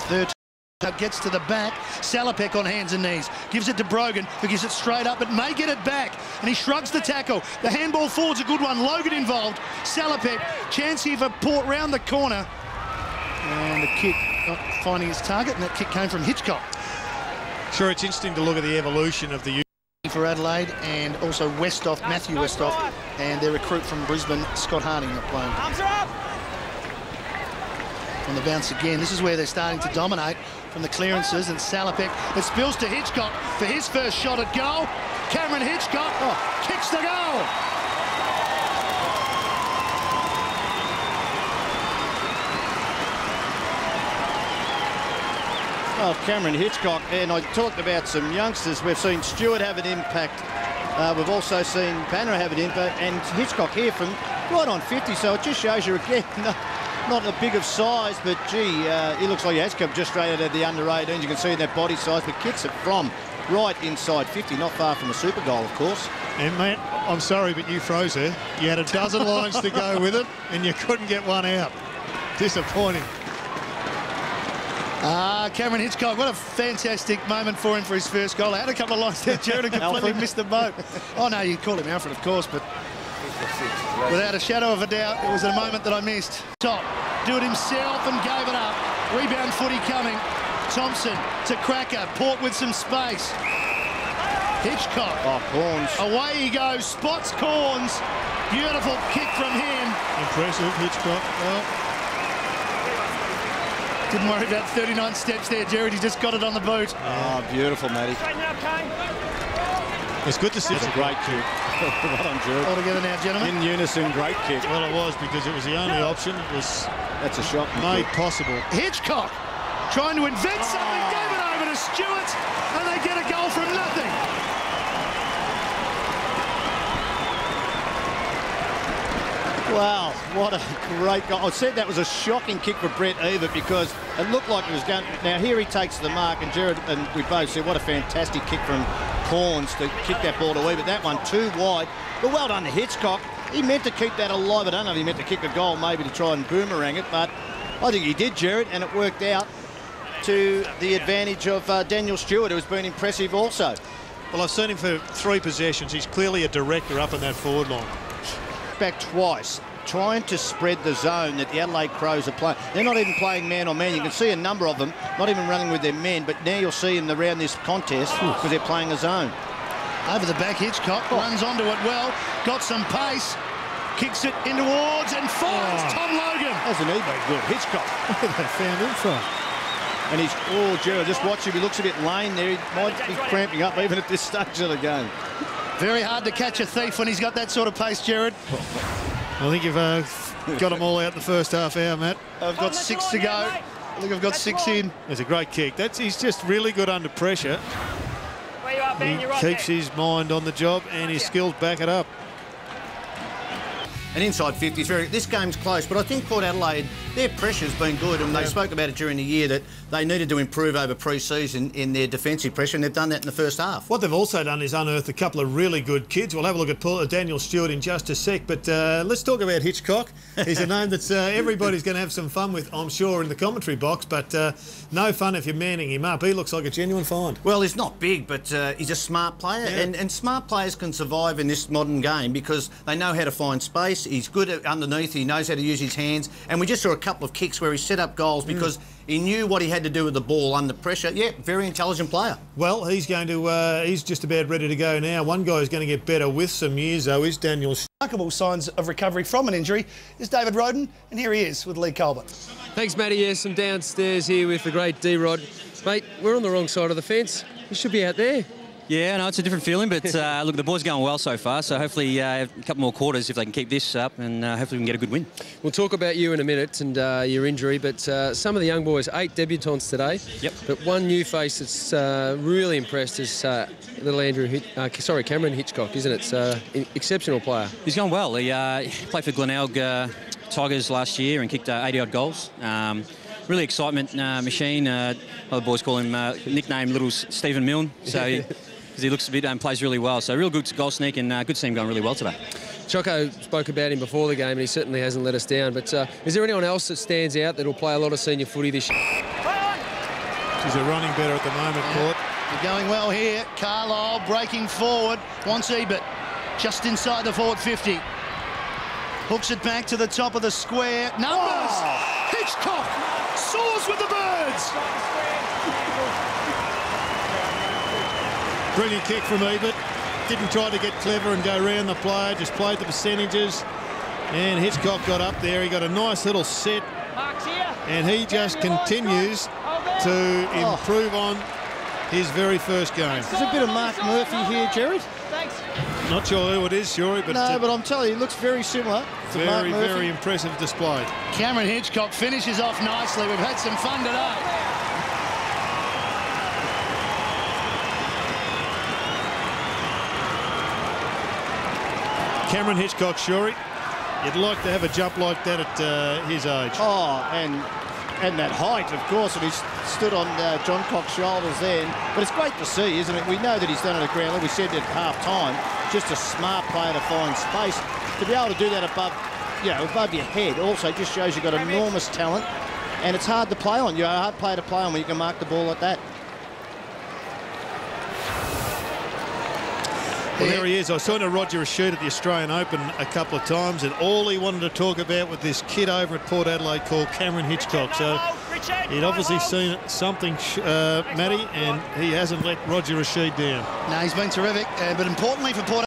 third. Gets to the back. Salopek on hands and knees. Gives it to Brogan, who gives it straight up, but may get it back. And he shrugs the tackle. The handball forward's a good one. Logan involved. Salopek. Chance here for Port round the corner. And the kick not finding its target, and that kick came from Hitchcock. Sure, it's interesting to look at the evolution of the youth. For Adelaide, and also Westhoff, Matthew Westhoff, and their recruit from Brisbane, Scott Harding, are playing. Arms are up. On the bounce again. This is where they're starting to dominate from the clearances, and Salopek, it spills to Hitchcock for his first shot at goal. Cameron Hitchcock kicks the goal. Well, Cameron Hitchcock, and I talked about some youngsters. We've seen Stewart have an impact. We've also seen Banner have an impact, and Hitchcock here from right on 50, so it just shows you again, not a big of size, but gee, he looks like he has come just straight out of the under-18s. You can see that body size, but kicks it from right inside 50, not far from a super goal, of course. And, mate, I'm sorry, but you froze there. You had a dozen lines to go with it, and you couldn't get one out. Disappointing. Cameron Hitchcock, what a fantastic moment for him for his first goal. I had a couple of lines there, Jared, and completely missed the boat. Oh, no, you call him Alfred, of course, but without a shadow of a doubt, it was a moment that I missed. Top, do it himself and gave it up. Rebound footy coming. Thompson to Cracker. Port with some space. Hitchcock. Oh, Corns. Away he goes. Spots Corns. Beautiful kick from him. Impressive, Hitchcock. Well, didn't worry about 39 steps there, Jared. He just got it on the boot. Oh, beautiful, Matty. it's good to see. It's a great kick. Well done, Jared. All together now, gentlemen. In unison, great kick. Well, it was, because it was the only option. It was That's a shot. made possible. Hitchcock trying to invent something. Gave it over to Stewart, and they get a goal from nothing. Wow, what a great goal. I said that was a shocking kick for Brett Ebert because it looked like it was going... Now, here he takes the mark, and Jared and we both said, what a fantastic kick from Corns to kick that ball away, but that one too wide. But well done to Hitchcock. He meant to keep that alive. I don't know if he meant to kick a goal, maybe to try and boomerang it, but I think he did, Jared, and it worked out to the advantage of Daniel Stewart, who's been impressive also. Well, I've seen him for 3 possessions. He's clearly a director up in that forward line. Back twice, trying to spread the zone that the Adelaide Crows are playing. They're not even playing man on man. You can see a number of them not even running with their men, but now you'll see them around this contest because they're playing a zone. Over the back, Hitchcock runs onto it well, got some pace, kicks it in towards and finds Tom Logan. That's an eBay good. Hitchcock. Where they found him from. And he's, Gerald, just watch him. He looks a bit lame there. He might be cramping up even at this stage of the game. Very hard to catch a thief when he's got that sort of pace, Jared. I think you've got them all out in the first half hour, Matt. I've got 6 to go. I think I've got 6 in. It's a great kick. He's just really good under pressure. Where you are, Ben? You're right Keeps there. his mind on the job and his skills back it up. And inside 50 is very... This game's close, but I think Port Adelaide, their pressure's been good, and they spoke about it during the year that they needed to improve over pre-season in their defensive pressure, and they've done that in the first half. What they've also done is unearthed a couple of really good kids. We'll have a look at Daniel Stewart in just a sec, but let's talk about Hitchcock. He's a name that everybody's going to have some fun with, I'm sure, in the commentary box, but no fun if you're manning him up. He looks like a genuine find. Well, he's not big, but he's a smart player, and smart players can survive in this modern game because they know how to find space. He's good underneath, he knows how to use his hands, and we just saw a couple of kicks where he set up goals because he knew what he had to do with the ball under pressure. Yeah, very intelligent player. Well, he's going to, he's just about ready to go now. One guy who's going to get better with some years, though, is Daniel. Remarkable signs of recovery from an injury is David Roden, and here he is with Lee Colbert. Thanks, Matty. Yes, I'm downstairs here with the great D-Rod. Mate, we're on the wrong side of the fence. You should be out there. Yeah, no, it's a different feeling, but look, the boys are going well so far, so hopefully a couple more quarters if they can keep this up, and hopefully we can get a good win. We'll talk about you in a minute and your injury, but some of the young boys, 8 debutants today. Yep. But one new face that's really impressed is little Cameron Hitchcock, isn't it? It's an exceptional player. He's going well. He played for Glenelg Tigers last year and kicked 80-odd goals. Really excitement machine. Other boys call him nickname Little Stephen Milne. So. Because he looks a bit plays really well. So real good goal sneak and good to see him going really well today. Choco spoke about him before the game and he certainly hasn't let us down. But is there anyone else that stands out that will play a lot of senior footy this year? She's a running better at the moment, Court. They're going well here. Carlisle breaking forward. Wants Ebert just inside the forward 50. Hooks it back to the top of the square. Numbers! Oh. Hitchcock soars with the birds. Brilliant kick from Ebert. Didn't try to get clever and go round the player, just played the percentages. And Hitchcock got up there. He got a nice little set. And he just continues to improve on his very first game. There's a bit of Mark Murphy here, Jared. Not sure who it is, Shuri, but... No, but I'm telling you, he looks very similar to Mark Murphy. Very impressive display. Cameron Hitchcock finishes off nicely. We've had some fun today. Cameron Hitchcock, Shuri. You'd like to have a jump like that at his age. Oh, and that height, of course, and he's stood on John Cock's shoulders then. But it's great to see, isn't it? We know that he's done it at ground level. We said at half-time, just a smart player to find space. To be able to do that above your head also just shows you've got enormous talent, and it's hard to play on. You're a hard player to play on when you can mark the ball like that. Well, there he is. I saw Roger Rashid at the Australian Open a couple of times, and all he wanted to talk about with this kid over at Port Adelaide called Cameron Hitchcock. So he'd obviously seen something, Matty, and he hasn't let Roger Rashid down. No, he's been terrific. But importantly for Port